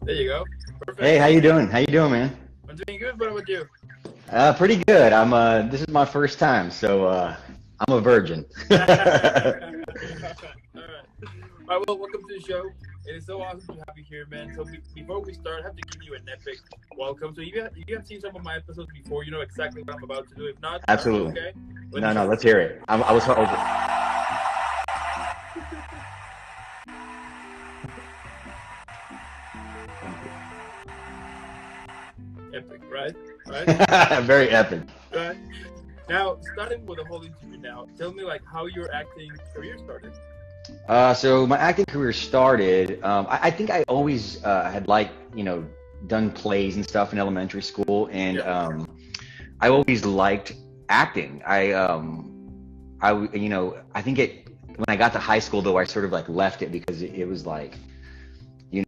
There you go. Perfect. Hey, how you doing? How you doing, man? I'm doing good. What about you? Pretty good. This is my first time, so I'm a virgin. All right. All right. Well, welcome to the show. It is so awesome to have you here, man. So before we start, I have to give you an epic welcome. So you have seen some of my episodes before. You know exactly what I'm about to do. If not, that's Absolutely. okay. Let me No, no, show let's hear it. I was over. you. Epic, right? Right. Very epic. Right. Now, starting with the whole interview. Now, tell me like how your acting career started. So my acting career started. I think I always had done plays and stuff in elementary school, and Yeah. I always liked acting. I think when I got to high school though, I sort of like left it because it was like,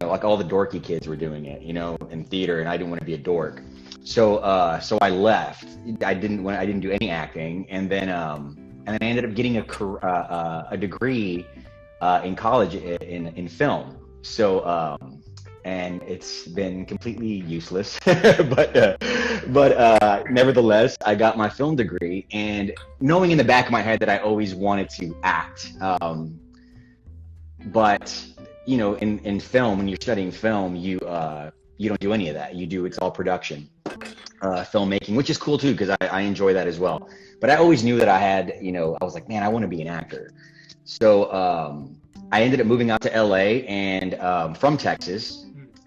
like all the dorky kids were doing it, in theater, and I didn't want to be a dork. So I left. I didn't do any acting, and then I ended up getting a degree in college in film. So and it's been completely useless, but nevertheless, I got my film degree, and knowing in the back of my head that I always wanted to act. But in film, when you're studying film, you don't do any of that. It's all production, filmmaking, which is cool too, because I enjoy that as well. But I always knew that I was like, man, I want to be an actor. So I ended up moving out to LA and from Texas,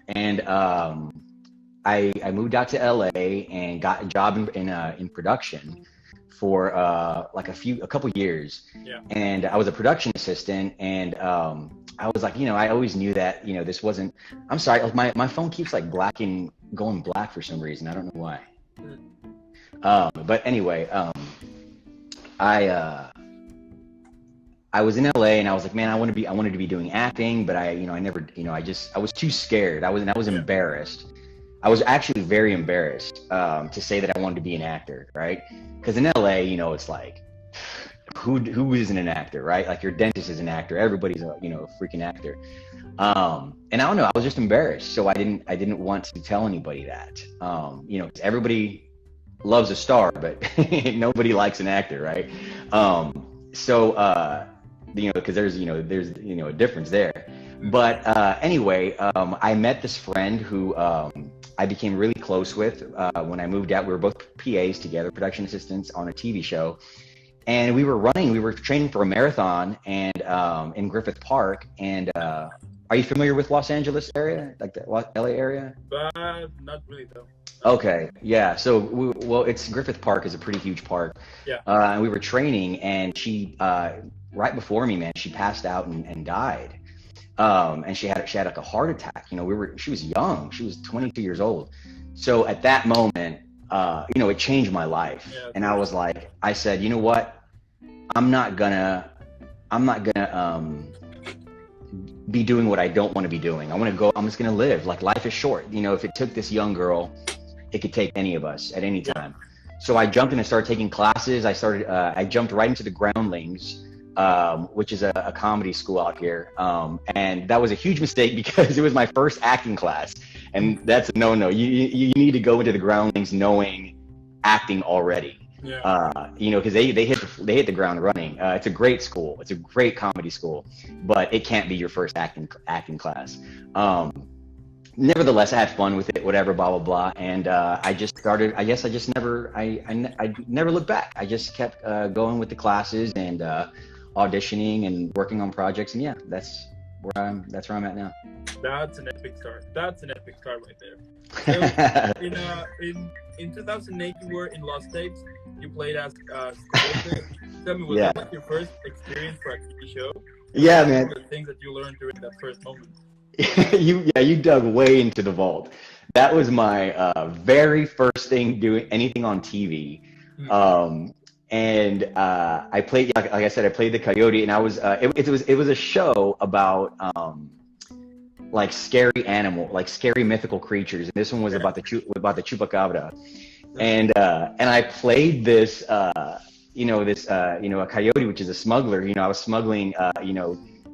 and I moved out to LA and got a job in production for a couple years. Yeah. And I was a production assistant, and I was like, I always knew that, this wasn't, I'm sorry, like my phone keeps like going black for some reason. I don't know why. But anyway, I was in LA, and I was like, man, I wanted to be doing acting, but I never, I was too scared. I was embarrassed. I was actually very embarrassed to say that I wanted to be an actor, right? Because in LA, it's like, who isn't an actor, right? Like your dentist is an actor. Everybody's a freaking actor. And I don't know, I was just embarrassed. So I didn't want to tell anybody that. 'Cause everybody loves a star, but nobody likes an actor, right? Because there's a difference there. But anyway, I met this friend who I became really close with when I moved out. We were both PAs together, production assistants on a TV show. And we were training for a marathon and in Griffith Park. And are you familiar with Los Angeles area, like the LA area? Not really though. Okay, yeah. So, it's Griffith Park is a pretty huge park. Yeah. And we were training, and she, right before me, man, she passed out and died. And she had like a heart attack. She was young. She was 22 years old. So at that moment, it changed my life. Yeah, and I said, you know what? I'm not gonna be doing what I don't want to be doing. I'm just gonna live. Like, life is short. If it took this young girl, it could take any of us at any time. So I jumped in and started taking classes. I jumped right into the Groundlings, which is a comedy school out here. And that was a huge mistake because it was my first acting class. And that's a no-no. You need to go into the Groundlings knowing acting already. Yeah. Because they hit the ground running. It's a great school. It's a great comedy school, but it can't be your first acting class. Nevertheless, I had fun with it, whatever, blah, blah, blah. And I just started, I guess I never looked back. I just kept going with the classes and auditioning and working on projects. And yeah, that's where I'm at now. That's an epic start. That's an epic start right there. So in 2008, you were in Los States. You played as Tell me, was that like your first experience for a TV show? Yeah, man. The things that you learned during that first moment. You dug way into the vault. That was my very first thing doing anything on TV. And I played, like I said, I played the coyote, and I was it was a show about like scary scary mythical creatures. And this one was about the chupacabra, and I played this a coyote, which is a smuggler. I was smuggling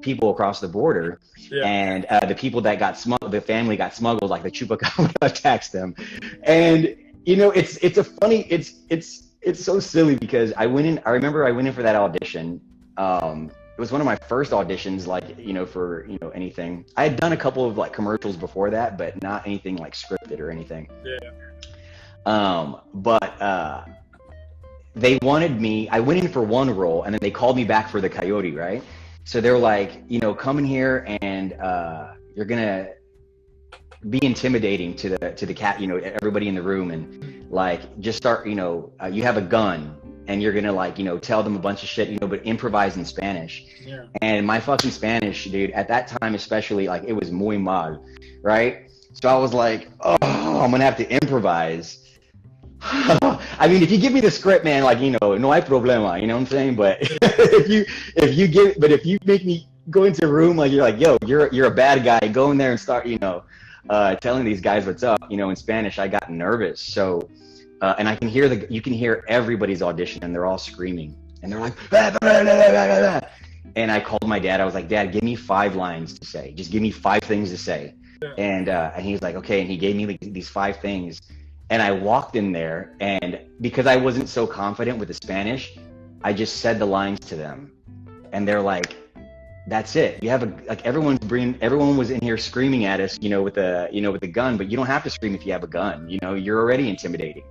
people across the border, and the people that got smuggled, the family got smuggled, like the chupacabra attacks them. And it's a funny, it's so silly because I remember I went in for that audition. It was one of my first auditions, like, for, anything. I had done a couple of like commercials before that, but not anything like scripted or anything. But they wanted me, I went in for one role and then they called me back for the coyote, right? So they're like, come in here and you're gonna be intimidating to the cat, everybody in the room, and like just start, you have a gun and you're gonna like, tell them a bunch of shit, but improvise in Spanish. And my fucking Spanish, dude, at that time especially, like, it was muy mal, right? So I was like, oh, I'm gonna have to improvise. I mean, if you give me the script, man, like, no hay problema, you know what I'm saying? But if you make me go into a room, like, you're like, yo, you're a bad guy, go in there and start, telling these guys what's up, in Spanish, I got nervous. So, and you can hear everybody's audition and they're all screaming and they're like, blah, blah, blah, blah, blah. And I called my dad. I was like, Dad, give me 5 lines to say. Just give me 5 things to say. And he was like, okay. And he gave me like, these 5 things. And I walked in there, and because I wasn't so confident with the Spanish, I just said the lines to them. And they're like, that's it. You have everyone was in here screaming at us, with the gun, but you don't have to scream if you have a gun. You're already intimidating.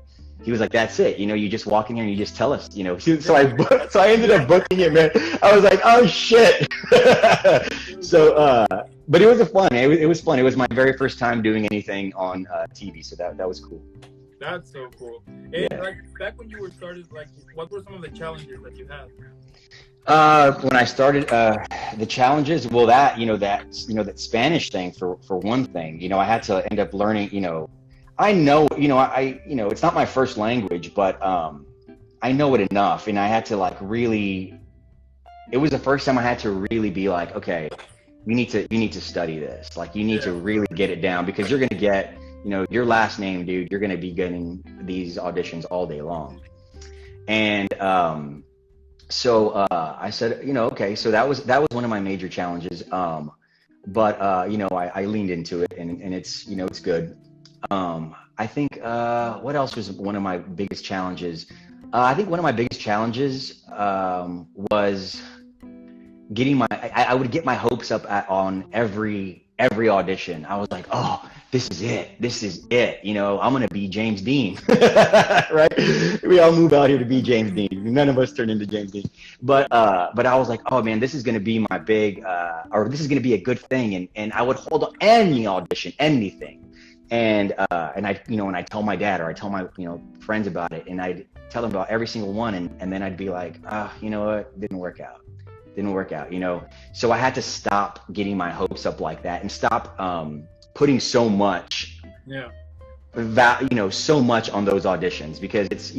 He was like, that's it. You just walk in here and you just tell us, So I ended up booking it, man. I was like, oh shit. So, but it was fun. It was fun. It was my very first time doing anything on TV. So that was cool. That's so cool. And like back when you were started, like, what were some of the challenges that you had? When I started, the challenges, well, that Spanish thing for one thing, I had to end up learning, I know, it's not my first language, but, I know it enough, and I had to like really, it was the first time I had to really be like, okay, you need to study this. Like, you need to really get it down, because you're going to get, your last name, dude, you're going to be getting these auditions all day long. And, so I said, okay, so that was one of my major challenges. But I leaned into it, and it's, it's good. I think, what else was one of my biggest challenges? I think one of my biggest challenges, was getting I would get my hopes up on every audition. I was like, oh, this is it. I'm going to be James Dean, right? We all move out here to be James Dean. None of us turn into James Dean. But I was like, oh man, this is going to be my big, or this is going to be a good thing. And I would hold any audition, anything. And I tell my dad, or I tell my, friends about it, and I'd tell them about every single one. And then I'd be like, you know what? Didn't work out. So I had to stop getting my hopes up like that, and stop, putting so much, so much on those auditions, because it's,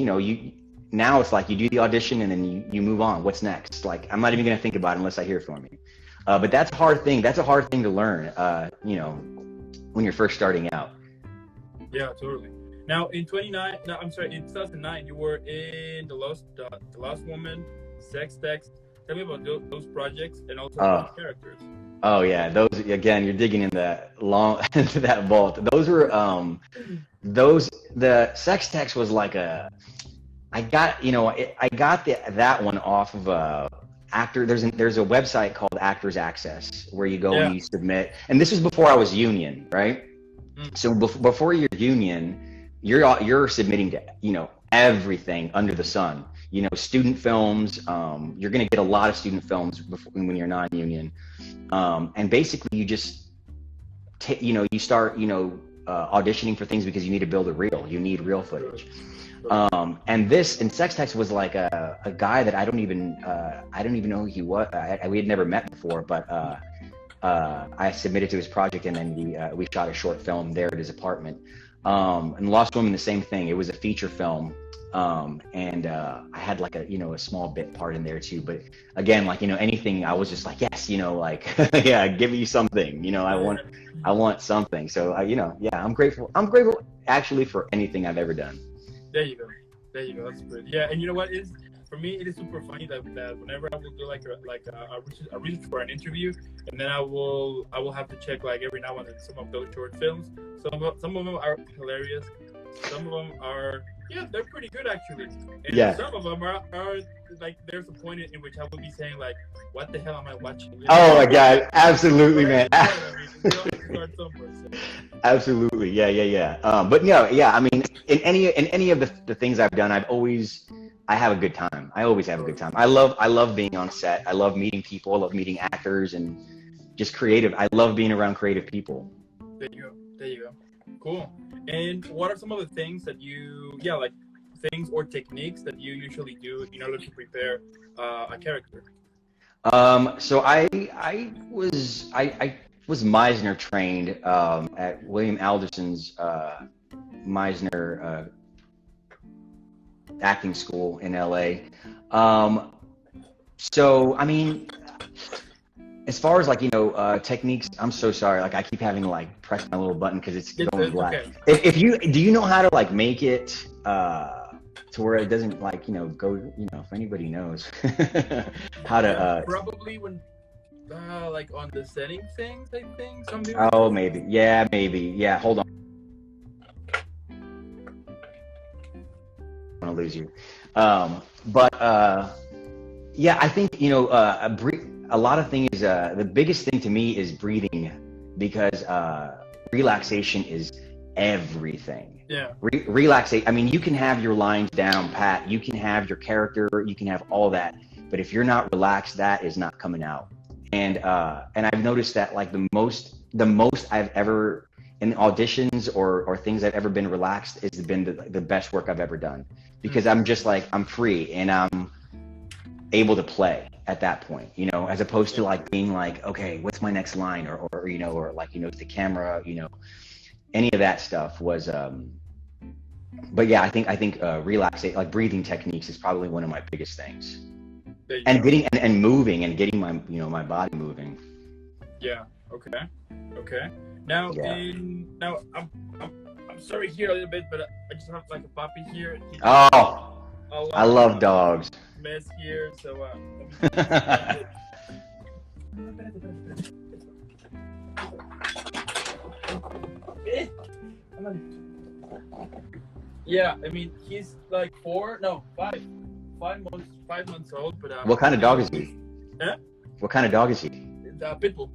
now it's like you do the audition and then you move on. What's next? Like, I'm not even going to think about it unless I hear from you. But that's a hard thing. That's a hard thing to learn, when you're first starting out. Yeah, totally. Now in 2009, you were in The Lost Woman, Sex Text. Tell me about those projects and also those characters. Oh yeah, those, again, you're digging in into that vault. Those were the Sex Text was like I got that one off of actor. There's a website called Actors Access where you go and you submit. And this was before I was union, right? So before you're union, you're submitting to everything under the sun. Student films. You're going to get a lot of student films when you're non-union. And basically you just, you start, auditioning for things because you need to build a reel. You need real footage. And Sex Text was like a guy that I don't even know who he was. We had never met before, but I submitted to his project, and then we shot a short film there at his apartment. And Lost Woman, the same thing. It was a feature film. And I had like a small bit part in there too, but again, like, anything, I was just like, yes, like, yeah, give me something, I want something. So, I'm grateful actually for anything I've ever done. There you go. That's good. Yeah. And you know what is, for me, it is super funny that whenever I will do a research for an interview, and then I will have to check like every now and then some of those short films. Some of them are hilarious. Some of them are they're pretty good actually. And some of them are like there's a point in which I will be saying like, what the hell am I watching? You know? Oh my God, absolutely, man. Absolutely, yeah. But no, yeah. I mean, in any of the things I've done, I have a good time. I always have a good time. I love being on set. I love meeting people. I love meeting actors and just creative. I love being around creative people. There you go. Cool. And what are some of the things that like things or techniques that you usually do in order to prepare a character? So I was Meisner trained at William Alderson's Meisner acting school in LA. So I mean, as far as like techniques, I'm so sorry. Like I keep having to like press my little button because it's going black. Okay. Do you know how to like make it to where it doesn't like go if anybody knows how to probably when like on the setting things I think something. Oh maybe hold on. I'm gonna lose you. But I think a lot of things. The biggest thing to me is breathing, because relaxation is everything. Yeah. Relaxation. I mean, you can have your lines down pat, you can have your character, you can have all that, but if you're not relaxed, that is not coming out. And I've noticed that like the most I've ever in auditions or things I've ever been relaxed has been the best work I've ever done, because I'm just like I'm free and I'm able to play at that point, as opposed to like being like, okay, what's my next line or like the camera, any of that stuff was but yeah, I think relaxation, like breathing techniques, is probably one of my biggest things. And getting and moving and getting my my body moving. Yeah. Okay. Now now I'm sorry here a little bit, but I just have like a puppy here. I love dogs. Mess here, so yeah, I mean he's like 5 months old, but what kind of dog is he? Huh? What kind of dog is he? Pit bull.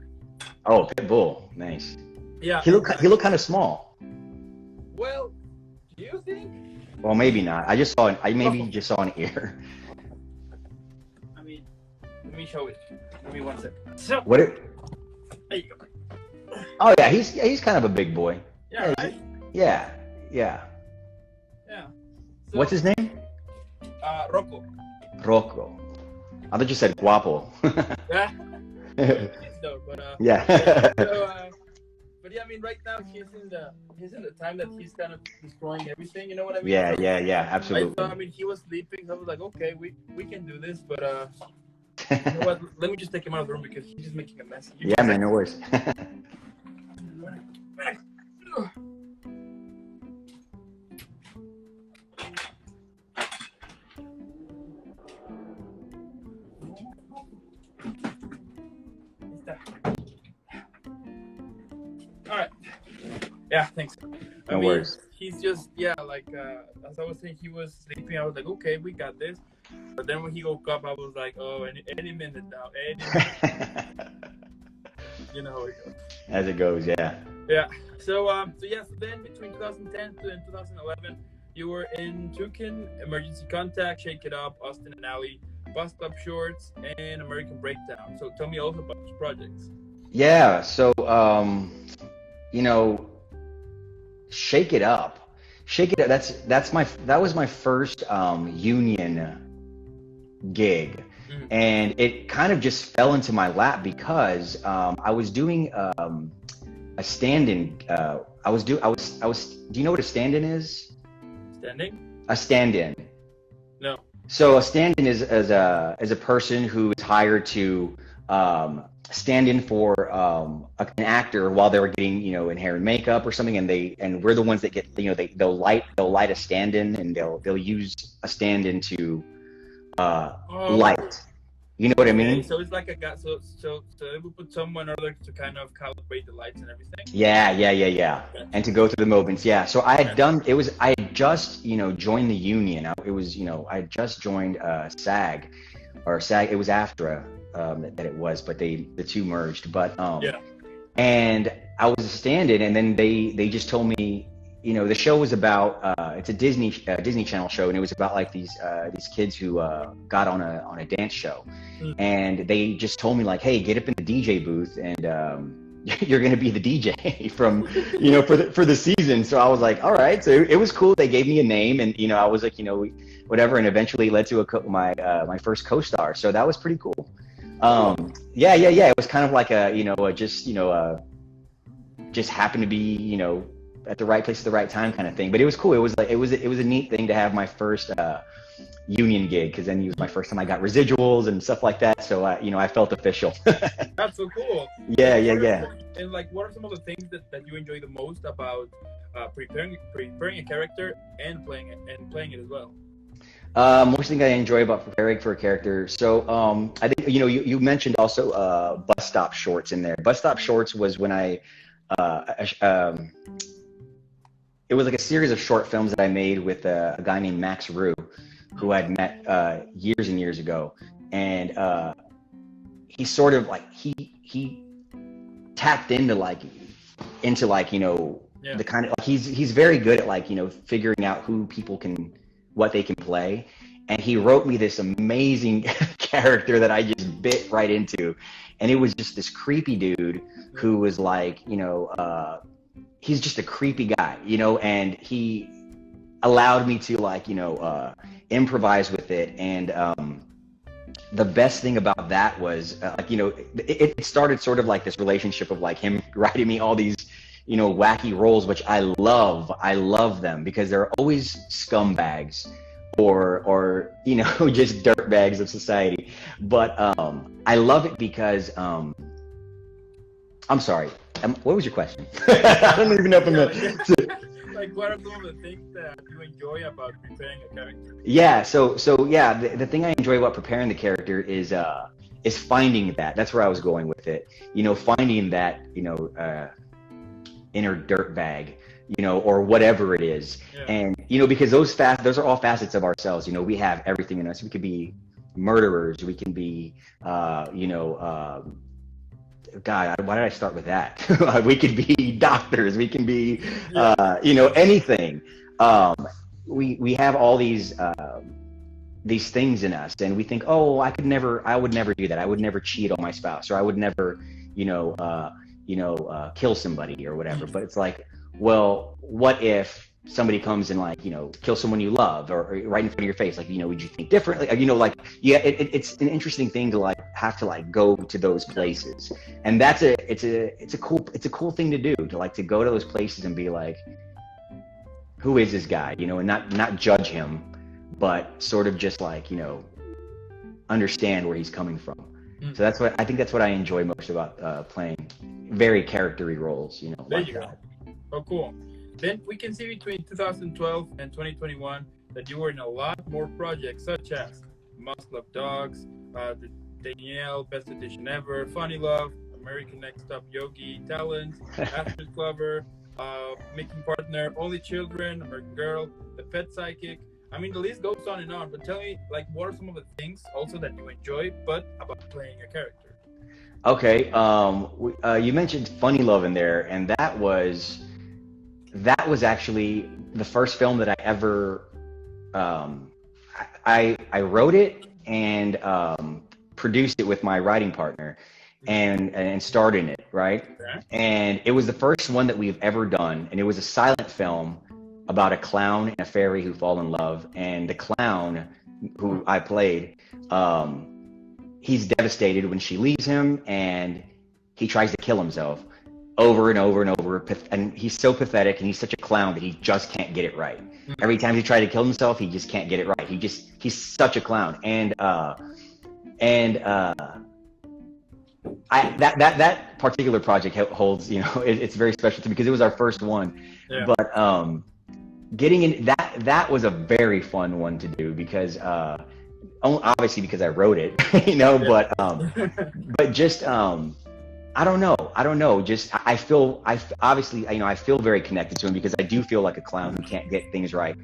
Oh, pit bull, nice. Yeah. He looked kind of small. Well, do you think? Well, maybe not. I just saw an ear. I mean, let me show it. Give me 1 second. So, there you go. Oh yeah, he's kind of a big boy. Yeah, right? Yeah. So, what's his name? Rocco. Rocco. I thought you said guapo. Yeah. Yeah. But yeah, I mean, right now he's in the time that he's kind of destroying everything. You know what I mean? Yeah, absolutely. I mean, he was sleeping, so I was like, okay, we can do this, but you know what? Let me just take him out of the room because he's just making a mess. Yeah, man, no worries. All right. Yeah, thanks. No worries. He's just like as I was saying, he was sleeping. I was like, okay, we got this. But then when he woke up, I was like, oh, any minute now, you know how it goes. As it goes, yeah. Yeah. So then between 2010 and 2011, you were in Toucan, Emergency Contact, Shake It Up, Austin and Alley, Bus Stop Shorts, and American Breakdown. So tell me also about those projects. Yeah. So Shake It Up. That was my first union gig, and it kind of just fell into my lap because I was doing a stand-in. Do you know what a stand-in is? Standing? A stand-in. No. So a stand-in is a person who is hired to stand in for an actor while they were getting in hair and makeup or something, and we're the ones that get they'll light a stand-in, and they'll use a stand-in to Oh, light. You know what I okay. mean? So it's like a guy. So they would put someone in order to kind of calibrate the lights and everything. Yeah. And to go through the movements. Yeah. So I had Okay. done, I had just, joined the union. It was, I had just joined SAG or SAG. It was AFTRA that it was, but the two merged. But, Yeah. and I was a stand-in, and then they just told me, the show was about, it's a Disney Channel show, and it was about like these kids who got on a dance show. Mm. And they just told me like, hey, get up in the DJ booth and you're going to be the DJ from, for the season. So I was like, all right. So it was cool. They gave me a name and, I was like, whatever. And eventually led to my first co-star. So that was pretty cool. Yeah. It was kind of like just happened to be, at the right place at the right time kind of thing. But it was cool. It was like, it was a neat thing to have my first, union gig, because then it was my first time I got residuals and stuff like that. So I felt official. That's so cool. Yeah. And like, what are some of the things that you enjoy the most about preparing a character and playing it as well? Most thing I enjoy about preparing for a character. So I think you mentioned also bus stop shorts in there. Bus stop shorts was when it was like a series of short films that I made with a guy named Max Rue, who I'd met years and years ago. And he sort of like, he tapped into the kind of, like, he's very good at like, figuring out who people what they can play. And he wrote me this amazing character that I just bit right into. And it was just this creepy dude who was like, he's just a creepy guy, and he allowed me to like, improvise with it. And the best thing about that was it started sort of like this relationship of like him writing me all these wacky roles, which I love them, because they're always scumbags or just dirtbags of society. But I love it because I'm sorry, what was your question? I don't even know if I'm like, what are some of the things that you enjoy about preparing a character? Yeah, so yeah, the thing I enjoy about preparing the character is finding that. That's where I was going with it. Finding that, inner dirtbag, or whatever it is. Yeah. And, because those are all facets of ourselves. We have everything in us. We could be murderers. We can be, God, why did I start with that? We could be doctors. We can be, anything. We have all these things in us, and we think, oh, I would never do that. I would never cheat on my spouse, or I would never, kill somebody or whatever. But it's like, well, what if somebody comes and like, kill someone you love, or right in front of your face, like, would you think differently? It's an interesting thing to like have to like go to those places, and it's a cool thing to do, to like to go to those places and be like, who is this guy, and not judge him, but sort of just like, understand where he's coming from. Mm-hmm. So that's what I enjoy most about playing very character-y roles, like that. Oh, cool. Then we can see between 2012 and 2021 that you were in a lot more projects, such as Must Love Dogs, the Danielle, Best Edition Ever, Funny Love, American Next Top Yogi, Talent, Asper's Clover, Making Partner, Only Children, American Girl, The Pet Psychic. I mean, the list goes on and on, but tell me, like, what are some of the things also that you enjoy, but about playing a character? Okay, you mentioned Funny Love in there, and that was actually the first film that I ever, I wrote it and produced it with my writing partner, and starred in it, right? Okay. And it was the first one that we've ever done, and it was a silent film about a clown and a fairy who fall in love. And the clown, who I played, he's devastated when she leaves him, and he tries to kill himself over and over and over. And he's so pathetic, and he's such a clown that he just can't get it right. Every time he tries to kill himself, he just can't get it right. He's such a clown. And that particular project holds, it's very special to me because it was our first one. Yeah. But getting in that was a very fun one to do because obviously because I wrote it, you know, Yeah. but just, I don't know. Just, obviously, you know, I feel very connected to him because I do feel like a clown who can't get things right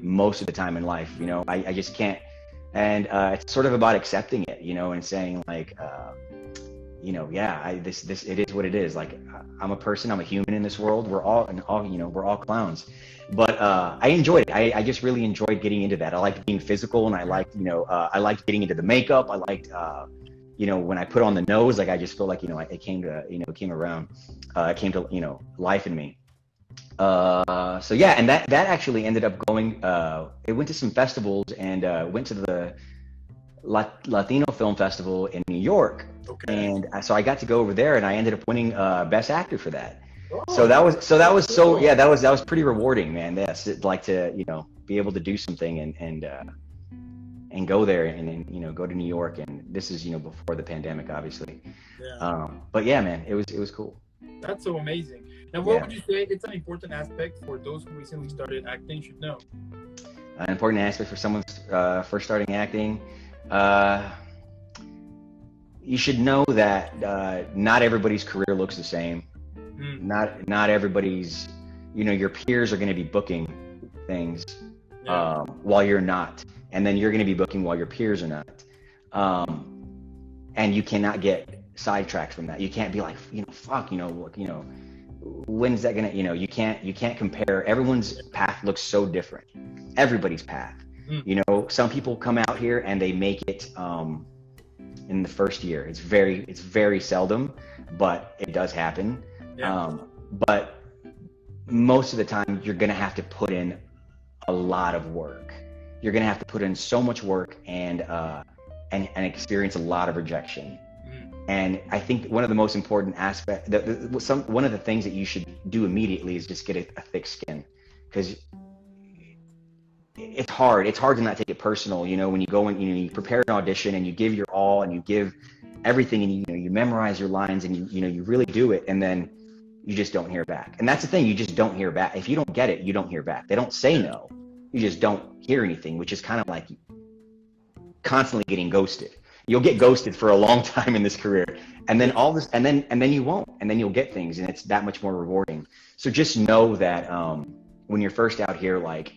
most of the time in life. You know, I just can't. And it's sort of about accepting it, you know, and saying like, you know, yeah, this, it is what it is. Like, I'm a person, I'm a human in this world. We're all, you know, we're all clowns. But I enjoyed it. I just really enjoyed getting into that. I liked being physical, and I liked, you know, I liked getting into the makeup. I liked, you know, when I put on the nose, like, I just feel like, you know, it came to, you know, it came around, it came to, you know, life in me. So yeah, and that actually ended up going, it went to some festivals, and went to the Latino Film Festival in New York. Okay. And so I got to go over there, and I ended up winning Best Actor for that. Oh, So that was so, cool. yeah, that was pretty rewarding, man. Yes, like to, you know, be able to do something and go there, and then, you know, go to New York. And this is, you know, before the pandemic, obviously. Yeah. But yeah, man, it was cool. That's so amazing. Now, what Yeah. would you say it's an important aspect for those who recently started acting should know? An important aspect for someone first starting acting. You should know that not everybody's career looks the same. Not everybody's, you know, your peers are going to be booking things while you're not, and then you're going to be booking while your peers are not, and you cannot get sidetracked from that. You can't be like, you know, fuck, you know, look, you know, when's that gonna, you know, you can't compare. Everyone's path looks so different. Everybody's path. You know, some people come out here and they make it in the first year. It's very seldom, but it does happen. Yeah. But most of the time, you're gonna have to put in a lot of work. You're gonna have to put in so much work and experience a lot of rejection. And I think one of the most important aspects, one of the things that you should do immediately is just get a thick skin, because it's hard. It's hard to not take it personal. You know, when you go and, you know, you prepare an audition and you give your all and you give everything, and you know, you memorize your lines, and you know, you really do it, and then you just don't hear back. And that's the thing, you just don't hear back. If you don't get it, you don't hear back. They don't say no. You just don't hear anything, which is kind of like constantly getting ghosted. You'll get ghosted for a long time in this career, and then and then you won't, and then you'll get things, and it's that much more rewarding. So just know that when you're first out here, like,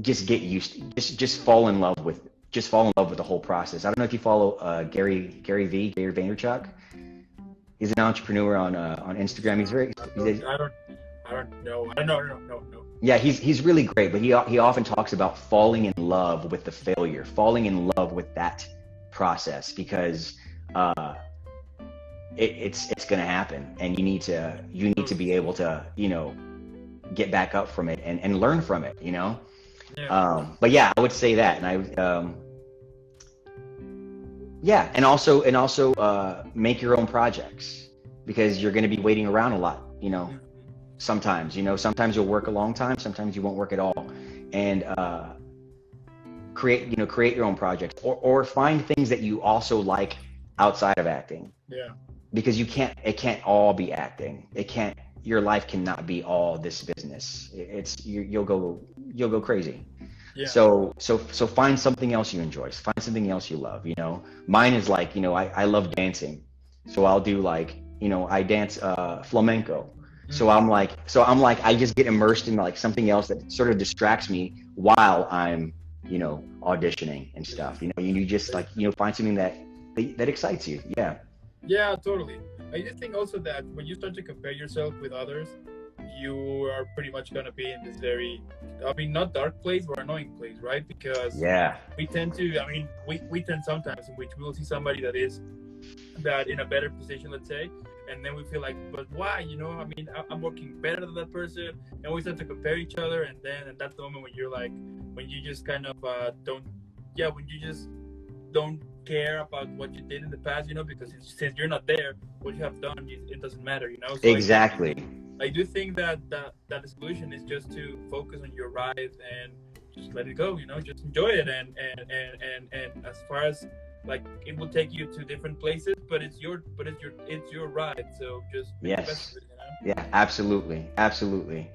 just get used to, just fall in love with the whole process. I don't know if you follow Gary Vaynerchuk. He's an entrepreneur on Instagram. I don't know. No. Yeah, he's really great, but he often talks about falling in love with the failure, falling in love with that process, because it's gonna happen, and you need to be able to, you know, get back up from it and learn from it, you know. Yeah. But yeah, I would say that, and and also make your own projects, because you're going to be waiting around a lot, you know. Sometimes you'll work a long time, sometimes you won't work at all, and create your own projects, or find things that you also like outside of acting. Yeah. Because it can't all be acting. Your life cannot be all this business. You'll go crazy. Yeah. So find something else you enjoy. Find something else you love. You know, mine is like, you know, I love dancing, so I'll do, like, you know, I dance flamenco. So I'm like, I just get immersed in, like, something else that sort of distracts me while I'm, you know, auditioning and stuff. You know, you just, like, you know, find something that excites you. Yeah. Yeah, totally. I just think also that when you start to compare yourself with others, you are pretty much going to be in this very, I mean, not dark place or annoying place, right? Because we tend to, we tend sometimes in which we'll see somebody that in a better position, let's say, and then we feel like, but why? You know, I mean, I'm working better than that person, and we start to compare each other, and then at that moment when you're like, when you just kind of when you just don't care about what you did in the past, you know, because since you're not there, what you have done, it doesn't matter, you know. So exactly. I do think that the solution is just to focus on your ride and just let it go, you know, just enjoy it, and as far as, like, it will take you to different places, but it's your ride, so just make the best of it, you know? Yeah, absolutely.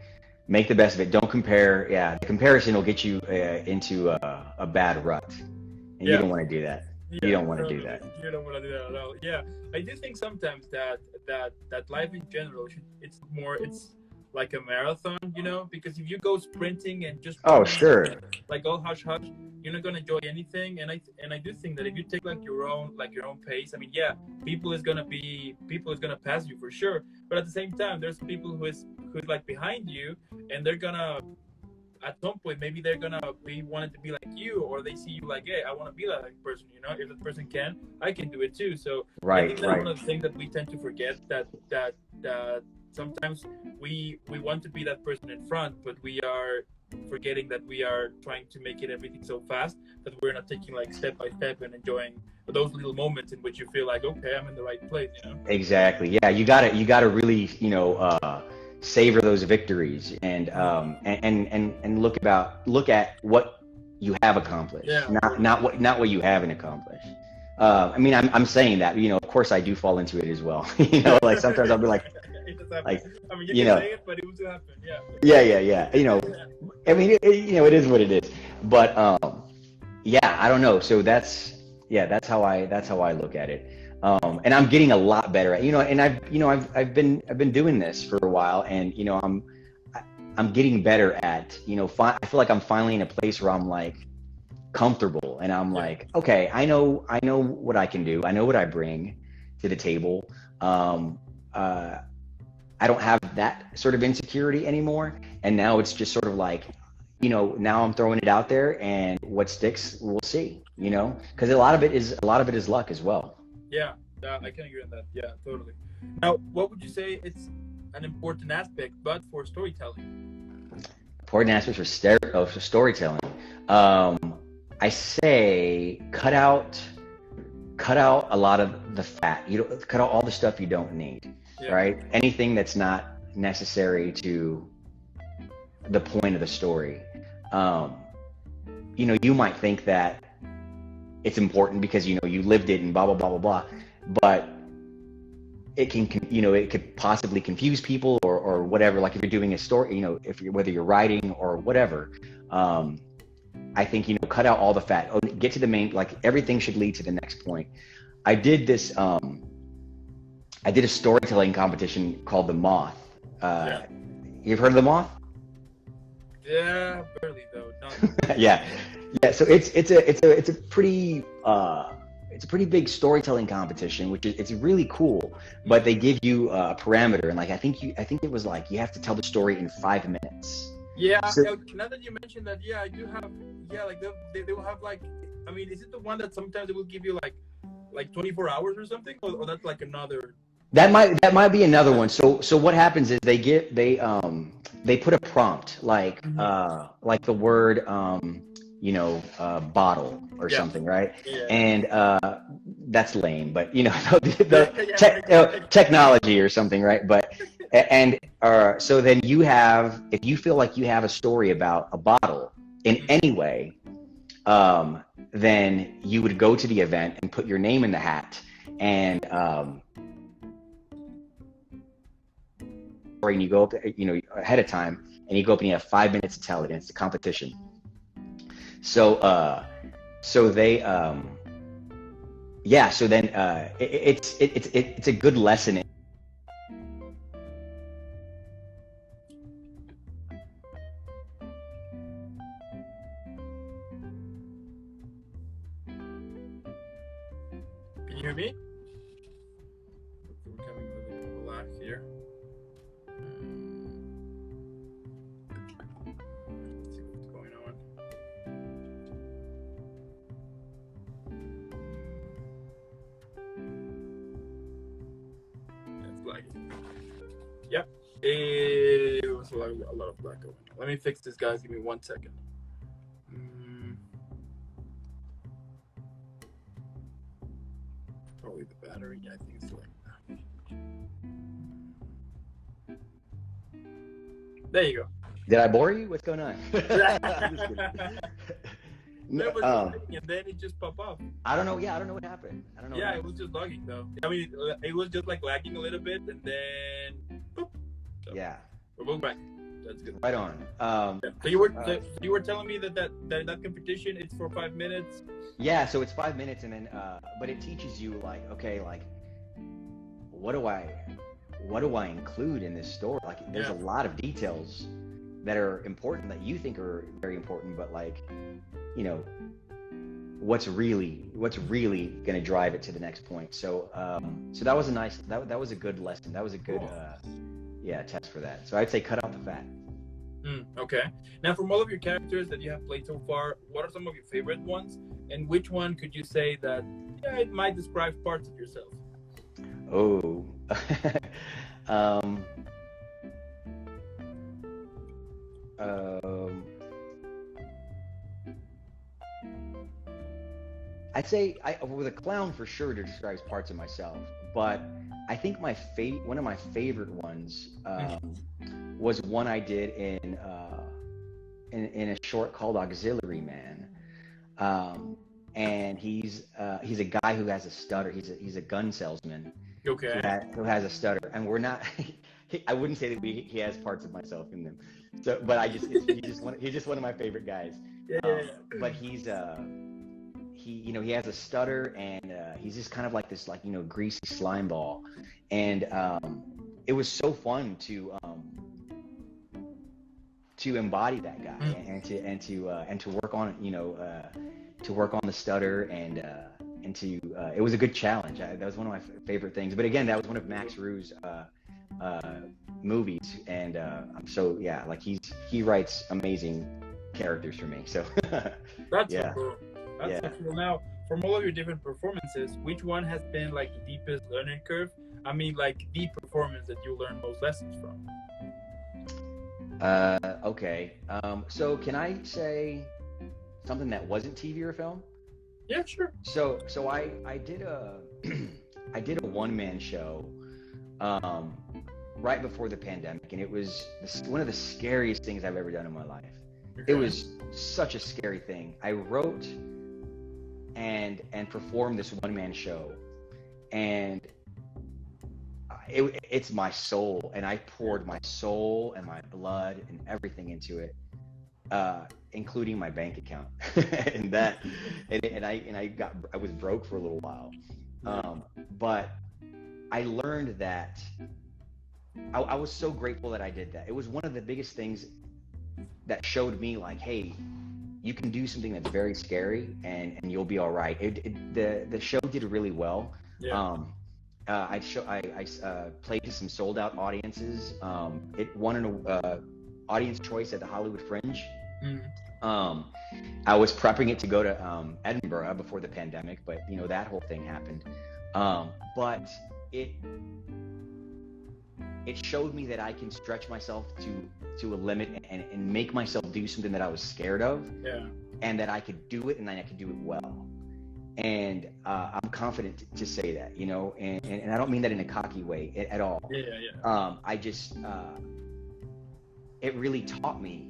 Make the best of it. Don't compare. Yeah, the comparison will get you into a bad rut. And you don't want to do that. Yeah, you don't want to totally. do that. You don't want to do that at all. Yeah, I do think sometimes that life in general it's like a marathon, you know, because if you go sprinting and just Oh, running sure. like all hush hush, you're not gonna enjoy anything. And I do think that if you take like your own pace, I mean, yeah, people is gonna pass you for sure. But at the same time, there's people who's like behind you, and they're gonna at some point maybe they're gonna be wanting to be like you, or they see you like, hey, I want to be like that person, you know. If the person can, I can do it too. So I think that's one of the things that we tend to forget, that sometimes we want to be that person in front, but we are forgetting that we are trying to make it everything so fast that we're not taking like step by step and enjoying those little moments in which you feel like, okay, I'm in the right place, you know. Exactly. Yeah, you gotta really, savor those victories and look at what you have accomplished, not what you haven't accomplished. I mean, I'm saying that, of course I do fall into it as well. Like sometimes I'll be like, I mean, you can say it, but it will happen. Yeah. I mean, it is what it is. But yeah, I don't know. So that's how I look at it. And I'm getting a lot better at, and I've been doing this for a while, and I'm getting better at, I feel like I'm finally in a place where I'm like comfortable, and I'm like, okay, I know what I can do. I know what I bring to the table. I don't have that sort of insecurity anymore. And now it's just sort of like, now I'm throwing it out there, and what sticks, we'll see, because a lot of it is luck as well. Yeah, I can agree on that. Yeah, totally. Now, what would you say it's an important aspect, but for storytelling? Important aspects for storytelling. I say cut out a lot of the fat. Cut out all the stuff you don't need. Yeah. Right? Anything that's not necessary to the point of the story. You might think that it's important because you lived it and blah blah blah blah blah, but it can it could possibly confuse people or whatever. Like if you're doing a story, whether you're writing or whatever. I think cut out all the fat. Get to the main. Like everything should lead to the next point. I did this. I did a storytelling competition called The Moth. You've heard of The Moth? Yeah, barely though. Yeah. So it's a pretty big storytelling competition, which it's really cool. But they give you a parameter, and like I think it was like you have to tell the story in 5 minutes. Yeah. So, now that you mentioned that, I do have. Yeah, like they will have like. I mean, is it the one that sometimes they will give you like 24 hours or something, or that's like another? That might be another one. So what happens is they put a prompt like the word bottle or something, right? Yeah. And that's lame, but the technology or something, right? But so then if you feel like you have a story about a bottle in any way, then you would go to the event and put your name in the hat, and you go up, ahead of time, and you go up and you have 5 minutes to tell it, and it's a competition. So they, so then it's a good lesson. Can you hear me? We're coming with a lag here. Let's see what's going on. It's lagging. Yep. It was a lot of lag going on. Let me fix this, guys. Give me 1 second. Probably the battery. I think it's like that. There you go. Did I bore you? What's going on? No, and then it just popped up. I don't know. Yeah, I don't know what happened. I don't know. Yeah, it was just lagging though. I mean, it was just like lagging a little bit, and then boop. So, yeah. we're back. That's good. Right on. So you were telling me that competition, it's for 5 minutes. Yeah, so it's 5 minutes, and then but it teaches you like, okay, like what do I include in this story? Like there's a lot of details that are important that you think are very important, but like, you know, what's really going to drive it to the next point. So so that was a nice that was a good lesson. That was a good test for that. So I'd say cut out the fat. Okay. Now, from all of your characters that you have played so far, what are some of your favorite ones, and which one could you say that it might describe parts of yourself? Oh. I'd say with a clown for sure describes parts of myself, but I think one of my favorite ones was one I did in a short called Auxiliary Man, and he's a guy who has a stutter. He's a gun salesman. Okay. Who has a stutter, and we're not. I wouldn't say that he has parts of myself in them. So, but he's just one of my favorite guys. But he has a stutter, and he's just kind of like this, like, greasy slime ball, and it was so fun to embody that guy and to work on to work on the stutter and to it was a good challenge. That was one of my favorite things. But again, that was one of Max Rue's movies, and so yeah, like he writes amazing characters for me. So that's so cool. That's so cool. Now, from all of your different performances, which one has been like the deepest learning curve? I mean, like the performance that you learned most lessons from. Okay. So can I say something that wasn't TV or film? Yeah, sure. So I did a I did a one-man show right before the pandemic, and it was one of the scariest things I've ever done in my life. Okay. It was such a scary thing. I wrote and performed this one-man show, and it's my soul, and I poured my soul and my blood and everything into it, including my bank account, and I was broke for a little while, but I learned that I was so grateful that I did that. It was one of the biggest things that showed me, like, hey, you can do something that's very scary and you'll be all right. The show did really well. Yeah. I played to some sold out audiences. It won an audience choice at the Hollywood Fringe. I was prepping it to go to Edinburgh before the pandemic, but that whole thing happened. But it showed me that I can stretch myself to a limit and make myself do something that I was scared of. Yeah. And that I could do it, and then I could do it well. And I'm confident to say that, and I don't mean that in a cocky way at all. Yeah. I just, it really taught me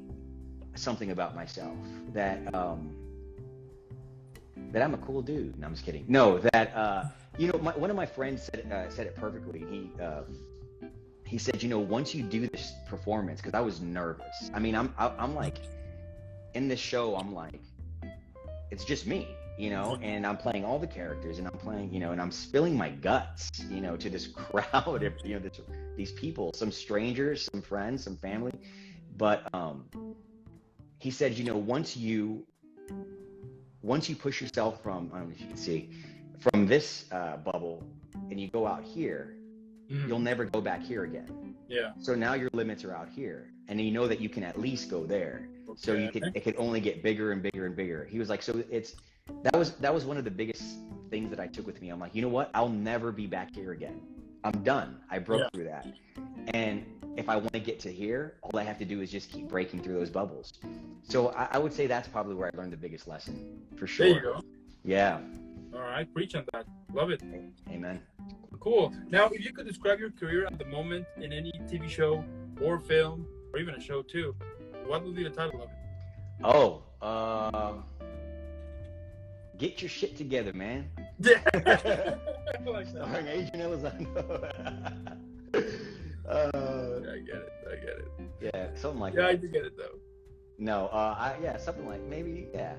something about myself, that I'm a cool dude. No, I'm just kidding. No, that, one of my friends said it perfectly. He said, once you do this performance, because I was nervous. I mean, I'm like, in this show, I'm like, it's just me. And I'm playing all the characters, and I'm playing, and I'm spilling my guts, to this crowd of, these people, some strangers, some friends, some family. But he said, once you push yourself from, I don't know if you can see, from this bubble, and you go out here, you'll never go back here again. Yeah. So now your limits are out here, and you know that you can at least go there. Okay. So it could only get bigger and bigger and bigger. He was like, so that was one of the biggest things that I took with me. I'm like, you know what? I'll never be back here again. I'm done. I broke through that. And if I want to get to here, all I have to do is just keep breaking through those bubbles. So I would say that's probably where I learned the biggest lesson, for sure. There you go. Yeah. All right. Preach on that. Love it. Amen. Cool. Now, if you could describe your career at the moment in any TV show or film, or even a show too, what would be the title of it? Oh, Get Your Shit Together, Man. Yeah. Starring Adrian Elizondo. I get it. Yeah, something like Yeah, that. I do get it though. No, yeah, something like maybe, yeah,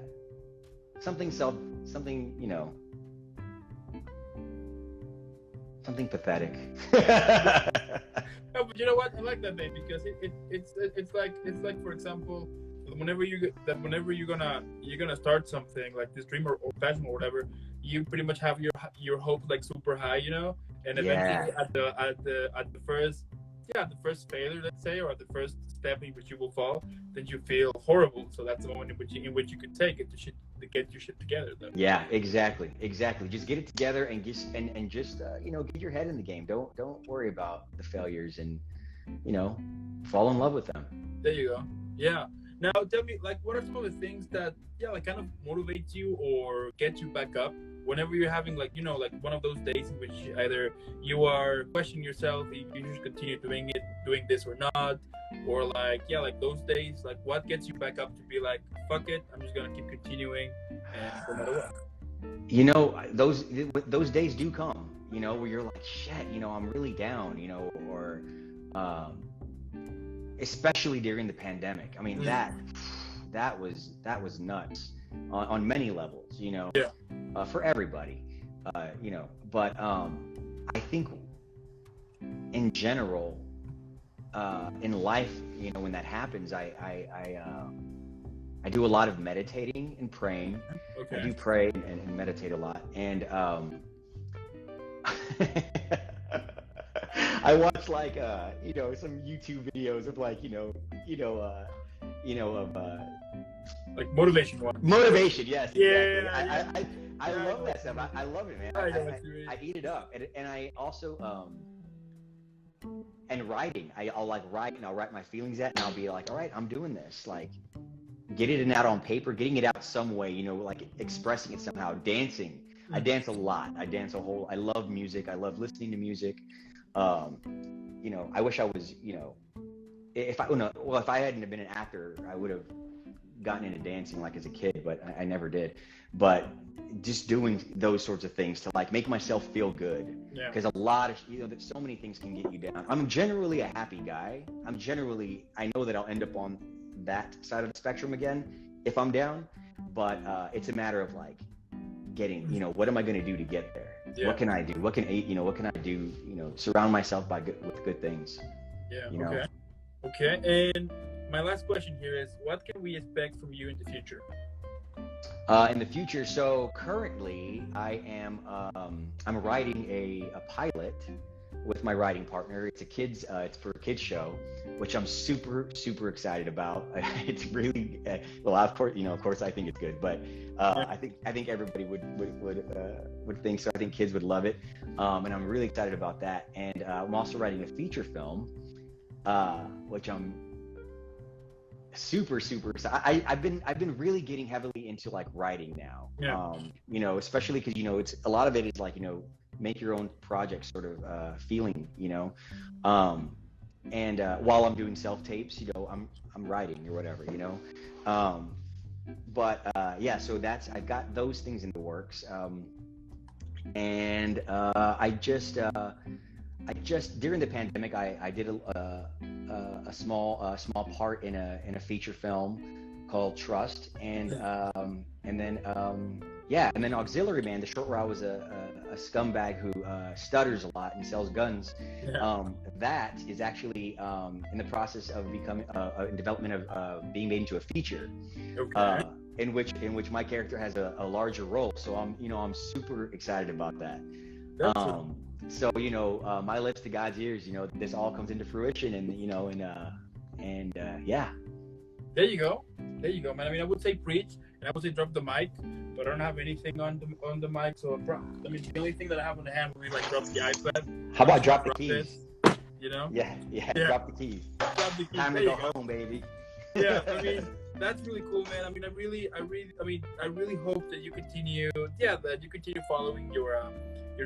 something something, something pathetic. No, but you know what? I like that name because it's like for example, whenever you're gonna start something like this dream or passion or whatever, you pretty much have your hopes like super high, and Yeah, eventually at the first the first failure, let's say, or at the first step in which you will fall, then you feel horrible. So that's the moment in which you could take it to get your shit together, though. yeah, exactly. Just get it together and just get your head in the game. Don't worry about the failures and you know fall in love with them. There you go. Yeah. Now tell me, like, what are some of the things that, like, kind of motivate you or get you back up whenever you're having, like, like one of those days in which either you are questioning yourself if you should continue doing this or not, or like, like those days, like, what gets you back up to be like, fuck it, I'm just gonna keep continuing, and no matter what. Those days do come. Where you're like, shit. I'm really down. Or. Especially during the pandemic. I mean, that was nuts on many levels, for everybody, but I think in general, in life, when that happens, I do a lot of meditating and praying. Okay. I do pray and meditate a lot, and I watch like some YouTube videos of like like motivation one. Motivation, yes. Yeah. Exactly. I love that stuff. I love it, man. I eat it up, and I also and writing. I'll like write and I'll write my feelings out, and I'll be like, all right, I'm doing this. Like, get it out on paper, getting it out some way. Like expressing it somehow. Dancing. I dance a lot. I love music. I love listening to music. I wish I was, if I hadn't have been an actor, I would have gotten into dancing like as a kid, but I never did. But just doing those sorts of things to like make myself feel good, because a lot of, so many things can get you down. I'm generally a happy guy. I know that I'll end up on that side of the spectrum again if I'm down, but it's a matter of like getting, what am I going to do to get there? Yeah. What can I do? What can I do? Surround myself with good things. Yeah. Okay. And my last question here is, what can we expect from you in the future? In the future, so currently I am I'm writing a pilot with my writing partner. It's it's for a kids show, which I'm super excited about. It's really well, of course I think it's good, but I think everybody would think so. I think kids would love it, and I'm really excited about that. And I'm also writing a feature film, which I'm super excited. I've been really getting heavily into like writing now. Yeah. Especially because it's a lot of it is like make your own project sort of feeling, and while I'm doing self tapes, I'm writing or whatever, but so I've got those things in the works, and I just during the pandemic I did a small part in a feature film called Trust, and then Auxiliary Man, the short where I was a scumbag who stutters a lot and sells guns. That is actually in the process of becoming in development of being made into a feature. Okay. In which my character has a larger role. So I'm super excited about that. So my lips to God's ears, this all comes into fruition, and yeah. There you go, man. I mean, I would say preach, and I would say drop the mic, but I don't have anything on the mic, so the only thing that I have on the hand would be like drop the iPad. How about drop the keys? Yeah, drop the keys. Time to go home, baby. Yeah, I mean, that's really cool, man. I mean, I really hope that you continue following your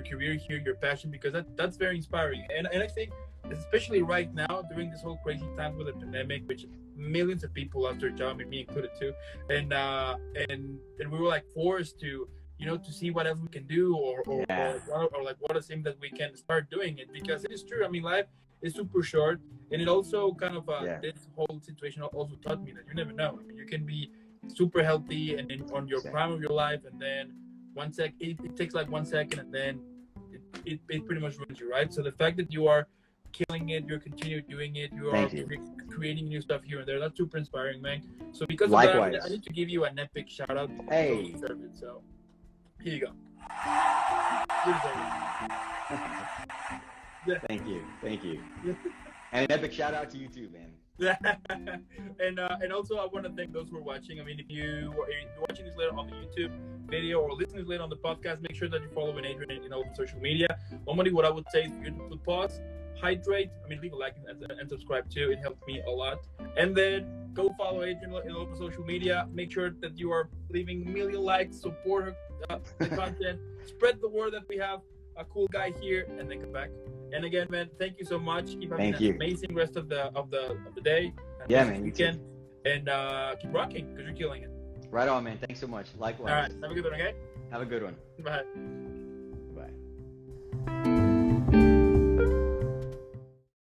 career here, your passion, because that's very inspiring. And I think, especially right now during this whole crazy time with the pandemic, which millions of people lost their job, and me included too, and we were like forced to to see what else we can do, or like what are things that we can start doing it, because it is true. I mean, life is super short, and it also kind of Yeah. this whole situation also taught me that you never know. I mean, you can be super healthy and then on your prime of your life, and then it takes like 1 second, and then it pretty much ruins you, right? So the fact that you are killing it, you're continuing doing it, you are Thank you. creating new stuff here and there. That's super inspiring, man. So because Likewise. of that, I need to give you an epic shout out. Hey. You deserve it. So here you go. Thank you. And an epic shout out to you too, man. And also I want to thank those who are watching. I mean, if you're watching this later on the YouTube video or listening later on the podcast, make sure that you're following Adrian in all social media. Normally, what I would say is you put pause, hydrate. I mean, leave a like and subscribe too. It helps me a lot. And then go follow Adrian in all the social media. Make sure that you are leaving a million likes, support the content, spread the word that we have a cool guy here, and then come back. And again, man, thank you so much. Keep having an amazing rest of the day. Yeah, man. Weekend, and keep rocking because you're killing it. Right on, man. Thanks so much. Likewise. All right. Have a good one, okay? Have a good one. Bye.